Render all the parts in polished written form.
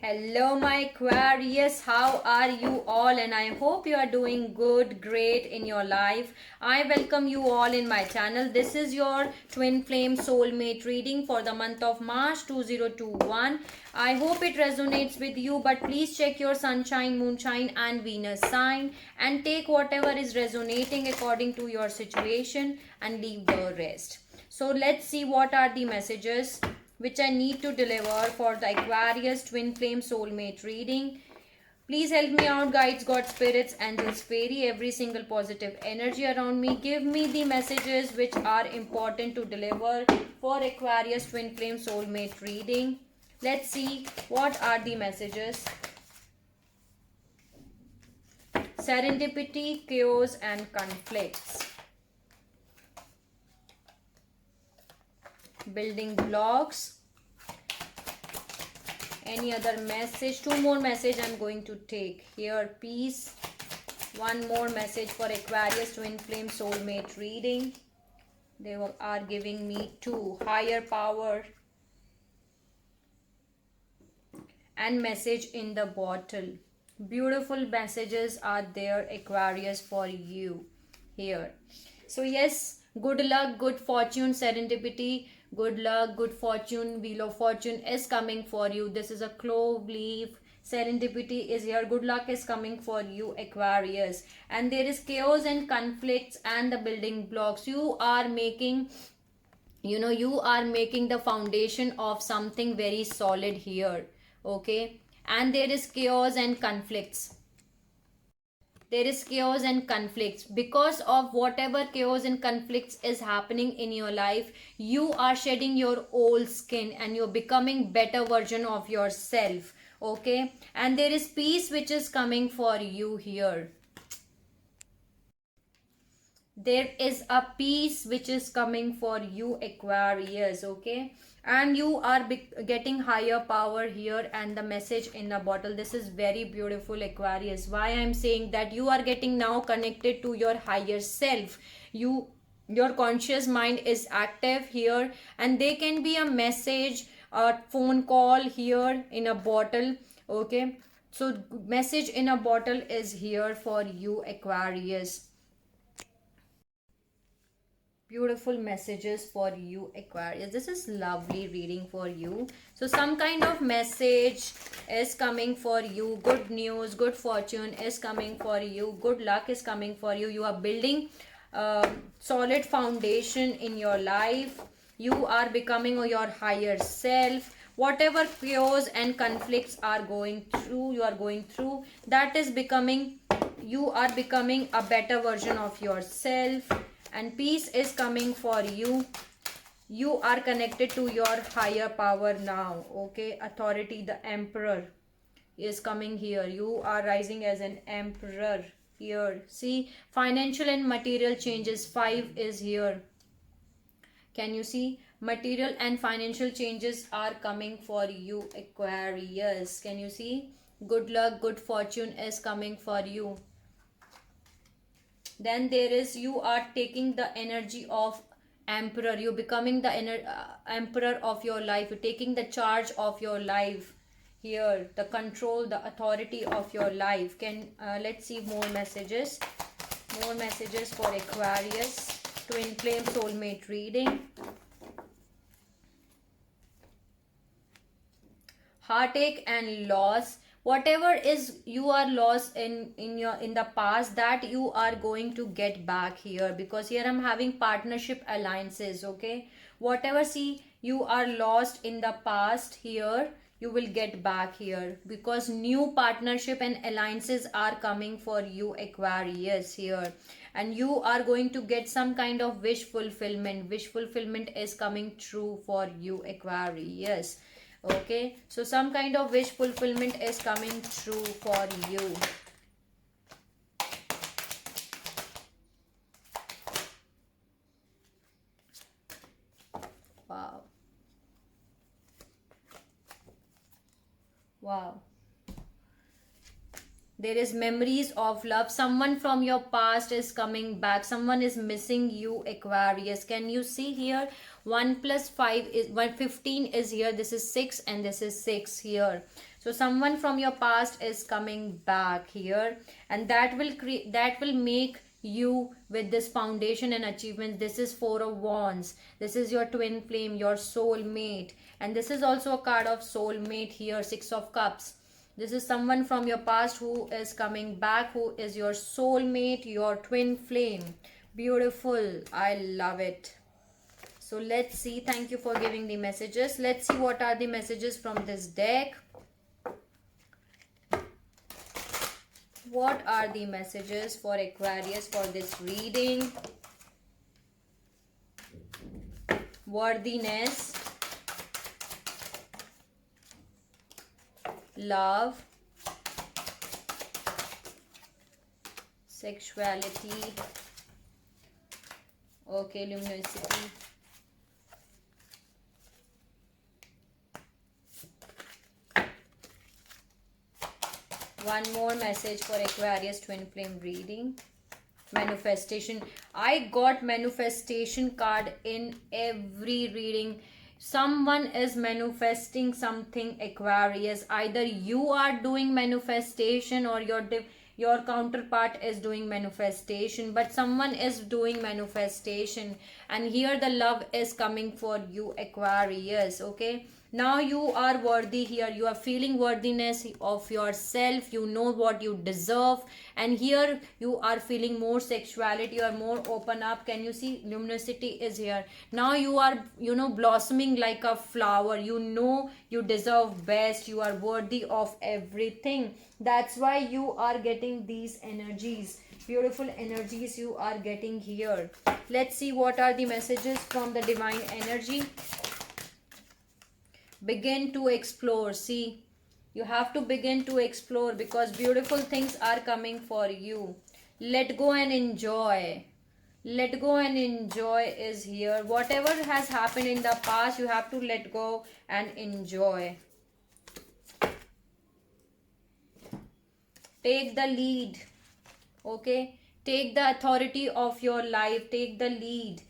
Hello, my Aquarius. How are you all? And I hope you are doing good, great in your life. I welcome you all in my channel. This is your twin flame soulmate reading for the month of March 2021. I hope it resonates with you, but please check your sunshine, moonshine, and Venus sign and take whatever is resonating according to your situation and leave the rest. So, let's see what are the messages which I need to deliver for the Aquarius Twin Flame Soulmate reading. Please help me out, guides, God, spirits, angels, fairy, every single positive energy around me. Give me the messages which are important to deliver for Aquarius Twin Flame Soulmate reading. Let's see what are the messages. Serendipity, chaos, and conflicts. Building blocks. Any other message? Two more message I'm going to take here. Peace. One more message for Aquarius Twin Flame Soulmate reading. They are giving me two. Higher power. And message in the bottle. Beautiful messages are there, Aquarius, for you here. So yes, good luck, good fortune, serendipity, good luck, good fortune, wheel of fortune is coming for you. This is a clove leaf. Serendipity is here. Good luck is coming for you, Aquarius. And there is chaos and conflicts and the building blocks. You are making the foundation of something very solid here. Okay. And there is chaos and conflicts. There is chaos and conflicts. Because of whatever chaos and conflicts is happening in your life, you are shedding your old skin and you're becoming better version of yourself. Okay. And there is peace which is coming for you here. There is a peace which is coming for you, Aquarius. Okay. And you are getting higher power here, and the message in the bottle. This is very beautiful, Aquarius. Why I'm saying that you are getting now connected to your higher self. Your conscious mind is active here, and there can be a message, a phone call here in a bottle. Okay. So message in a bottle is here for you, Aquarius. Beautiful messages for you, Aquarius. This is lovely reading for you. So some kind of message is coming for you. Good news, good fortune is coming for you. Good luck is coming for you. You are building a solid foundation in your life. You are becoming your higher self. Whatever chaos and conflicts are going through, you are going through, that is becoming, you are becoming a better version of yourself. And peace is coming for you. You are connected to your higher power now. Okay. Authority, the emperor is coming here. You are rising as an emperor here. See, financial and material changes. 5 is here. Can you see? Material and financial changes are coming for you, Aquarius. Can you see? Good luck, good fortune is coming for you. Then there is, you are taking the energy of emperor. You're becoming the emperor of your life. You're taking the charge of your life here, the control, the authority of your life. Can let's see more messages. More messages for Aquarius Twin Flame Soulmate reading. Heartache and loss. Whatever is you are lost in the past, that you are going to get back here, because here I'm having partnership alliances. Okay. Whatever, see, you are lost in the past, here you will get back here, because new partnership and alliances are coming for you, Aquarius, here. And you are going to get some kind of wish fulfillment. Wish fulfillment is coming true for you, Aquarius. Okay. So some kind of wish fulfillment is coming true for you. Wow. Wow. There is memories of love. Someone from your past is coming back. Someone is missing you, Aquarius. Can you see here? 1 plus 5 is 115 is here. This is 6 and this is 6 here. So someone from your past is coming back here, and that will create, that will make you with this foundation and achievements. This is 4 of wands. This is your twin flame, your soul mate, and this is also a card of soul mate here. 6 of cups. This is someone from your past who is coming back, who is your soulmate, your twin flame. Beautiful. I love it. So let's see. Thank you for giving the messages. Let's see what are the messages from this deck. What are the messages for Aquarius for this reading? Worthiness, love, sexuality, okay, luminosity, one more message for Aquarius twin flame reading. Manifestation. I got manifestation card in every reading. Someone is manifesting something, Aquarius. Either you are doing manifestation or your counterpart is doing manifestation, but someone is doing manifestation, and here the love is coming for you, Aquarius. Okay, now you are worthy here. You are feeling worthiness of yourself. You know what you deserve, and here you are feeling more sexuality or more open up. Can you see? Luminosity is here. Now you are, blossoming like a flower. You know you deserve best. You are worthy of everything. That's why you are getting these energies. Beautiful energies you are getting here. Let's see what are the messages from the divine energy. Begin to explore. See, you have to begin to explore because beautiful things are coming for you. Let go and enjoy. Let go and enjoy is here. Whatever has happened in the past, you have to let go and enjoy. Take the lead. Okay, take the authority of your life. Take the lead.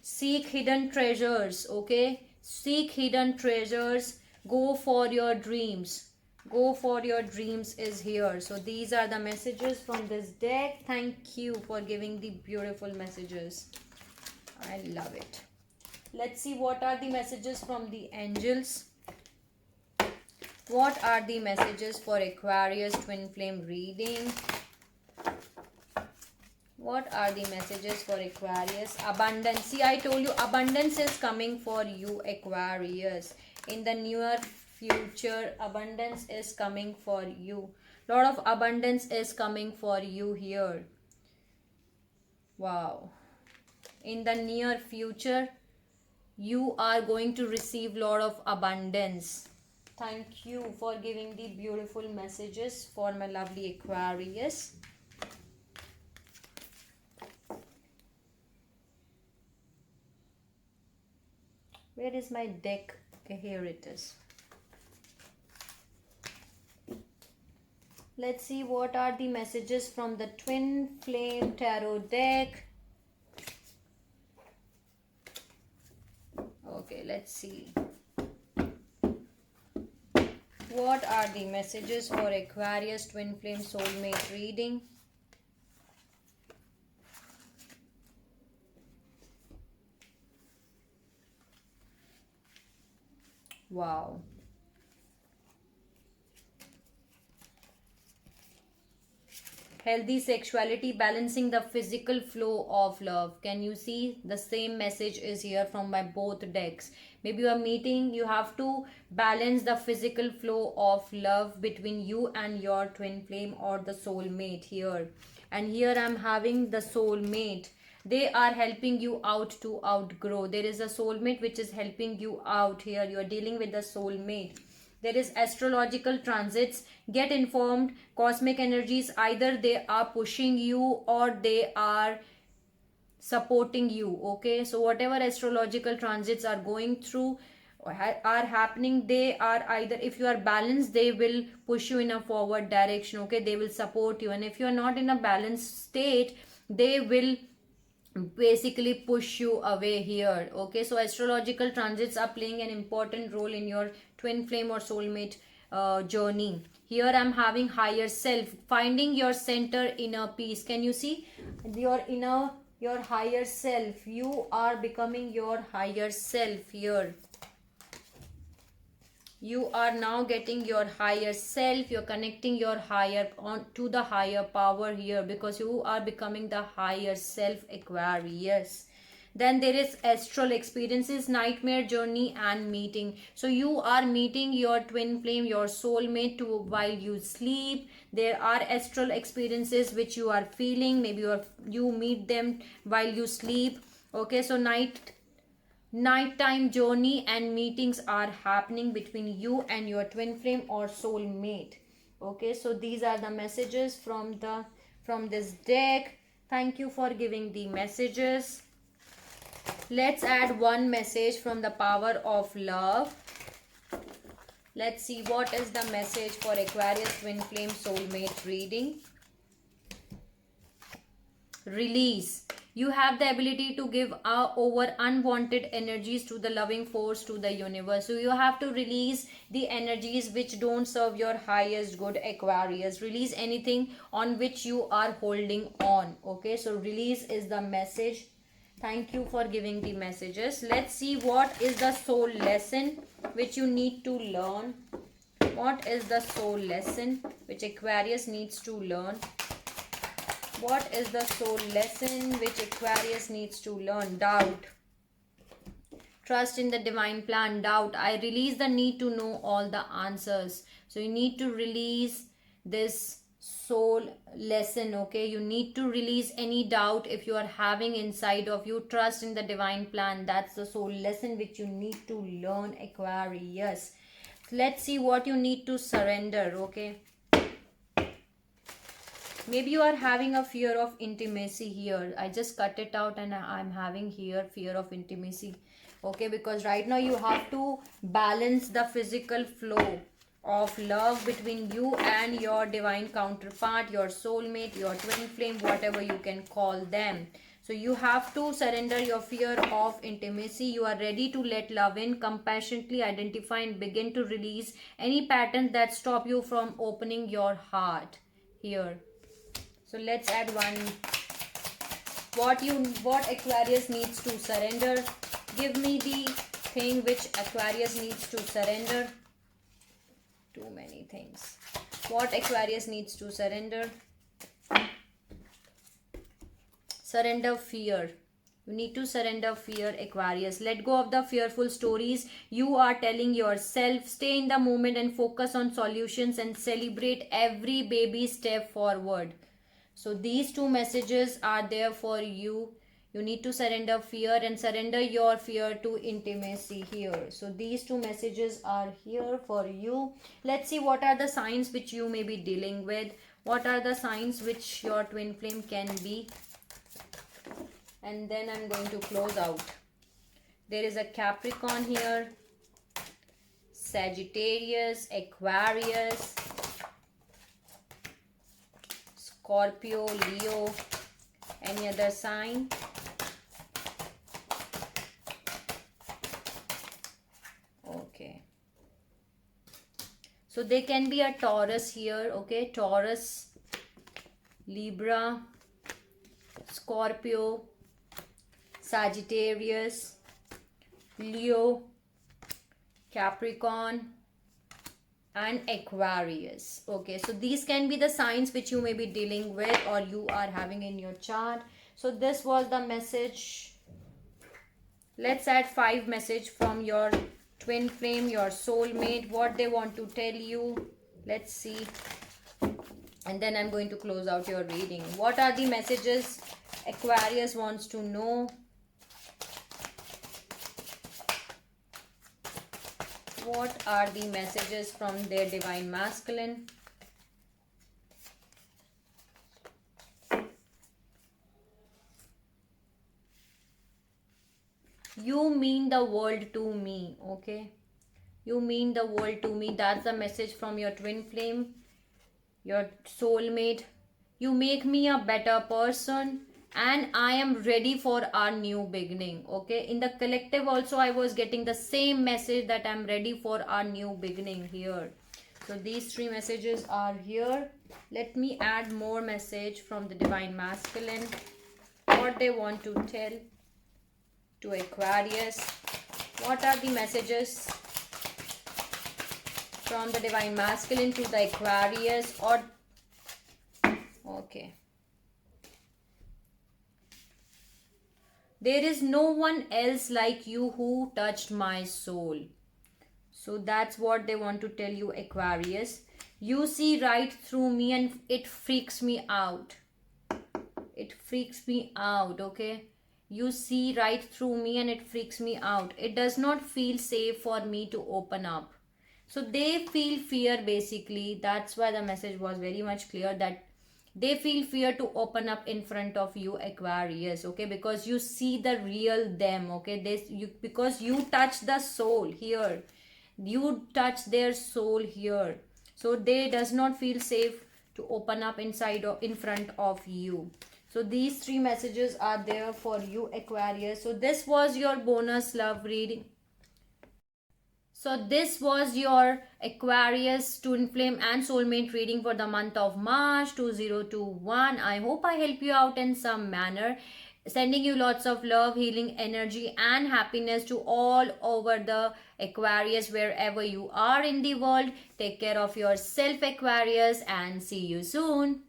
Seek hidden treasures. Okay, seek hidden treasures. Go for your dreams. Go for your dreams is here. So these are the messages from this deck. Thank you for giving the beautiful messages. I love it. Let's see what are the messages from the angels. What are the messages for Aquarius twin flame reading? What are the messages for Aquarius? Abundance. See, I told you abundance is coming for you, Aquarius. In the near future, abundance is coming for you. Lot of abundance is coming for you here. Wow. In the near future, you are going to receive lot of abundance. Thank you for giving the beautiful messages for my lovely Aquarius. Where is my deck? Okay, here it is. Let's see what are the messages from the twin flame tarot deck. Okay, let's see. What are the messages for Aquarius twin flame soulmate reading? Wow. Healthy sexuality, balancing the physical flow of love. Can you see? The same message is here from my both decks. Maybe you are meeting, you have to balance the physical flow of love between you and your twin flame or the soulmate here. And here I am having the soulmate. They are helping you out to outgrow. There is a soulmate which is helping you out here. You are dealing with the soulmate. There is astrological transits. Get informed. Cosmic energies, either they are pushing you or they are supporting you. Okay, so whatever astrological transits are going through, are happening, they are either, if you are balanced, they will push you in a forward direction, okay, they will support you. And if you are not in a balanced state, they will basically push you away here, okay. So astrological transits are playing an important role in your twin flame or soulmate journey. Here I'm having higher self, finding your center, inner peace. Can you see your inner, your higher self? You are becoming your higher self here. You are now getting your higher self, you're connecting your higher on to the higher power here, because you are becoming the higher self, Aquarius. Then there is astral experiences, nightmare journey and meeting. So you are meeting your twin flame, your soulmate, to while you sleep. There are astral experiences which you are feeling, maybe you meet them while you sleep, okay. So nighttime journey and meetings are happening between you and your twin flame or soulmate, okay. So these are the messages from this deck. Thank you for giving the messages. Let's add one message from the power of love. Let's see what is the message for Aquarius twin flame soulmate reading. Release. You have the ability to give over unwanted energies to the loving force, to the universe. So you have to release the energies which don't serve your highest good, Aquarius. Release anything on which you are holding on, okay. So release is the message. Thank you for giving the messages. Let's see what is the soul lesson which you need to learn. What is the soul lesson which Aquarius needs to learn? What is the soul lesson which Aquarius needs to learn? Doubt. Trust in the divine plan. Doubt. I release the need to know all the answers. So you need to release this soul lesson, okay. You need to release any doubt if you are having inside of you. Trust in the divine plan. That's the soul lesson which you need to learn, Aquarius. Let's see what you need to surrender, okay. Maybe you are having a fear of intimacy here. I just cut it out and I'm having here fear of intimacy, okay, because right now you have to balance the physical flow of love between you and your divine counterpart, your soulmate, your twin flame, whatever you can call them. So you have to surrender your fear of intimacy. You are ready to let love in. Compassionately identify and begin to release any patterns that stop you from opening your heart here. So let's add one. What Aquarius needs to surrender. Give me the thing which Aquarius needs to surrender. Too many things. What Aquarius needs to surrender. Surrender fear. You need to surrender fear, Aquarius. Let go of the fearful stories you are telling yourself. Stay in the moment and focus on solutions and celebrate every baby step forward. So these two messages are there for you. You need to surrender fear and surrender your fear to intimacy here. So these two messages are here for you. Let's see what are the signs which you may be dealing with. What are the signs which your twin flame can be? And then I'm going to close out. There is a Capricorn here, Sagittarius, Aquarius, Scorpio, Leo. Any other sign? Okay. So there can be a Taurus here, okay? Taurus, Libra, Scorpio, Sagittarius, Leo, Capricorn, and Aquarius. Okay, so these can be the signs which you may be dealing with or you are having in your chart. So this was the message. Let's add 5 messages from your twin flame, your soulmate, what they want to tell you. Let's see. And then I'm going to close out your reading. What are the messages Aquarius wants to know? What are the messages from their divine masculine? You mean the world to me. Okay, you mean the world to me. That's the message from your twin flame, your soulmate. You make me a better person, and I am ready for our new beginning. Okay, in the collective also I was getting the same message that I'm ready for our new beginning here. So these three messages are here. Let me add more message from the divine masculine, what they want to tell to Aquarius. What are the messages from the divine masculine to the Aquarius? Or okay, there is no one else like you who touched my soul. So that's what they want to tell you, Aquarius. You see right through me and it freaks me out. It freaks me out, okay? You see right through me and it freaks me out. It does not feel safe for me to open up. So they feel fear basically. That's why the message was very much clear, that they feel fear to open up in front of you, Aquarius, okay? Because you see the real them, okay? Because you touch the soul here. You touch their soul here. So they does not feel safe to open up inside or in front of you. So these three messages are there for you, Aquarius. So this was your bonus love reading. So this was your Aquarius twin flame and soulmate reading for the month of March 2021. I hope I help you out in some manner. Sending you lots of love, healing energy and happiness to all over the Aquarius, wherever you are in the world. Take care of yourself, Aquarius, and see you soon.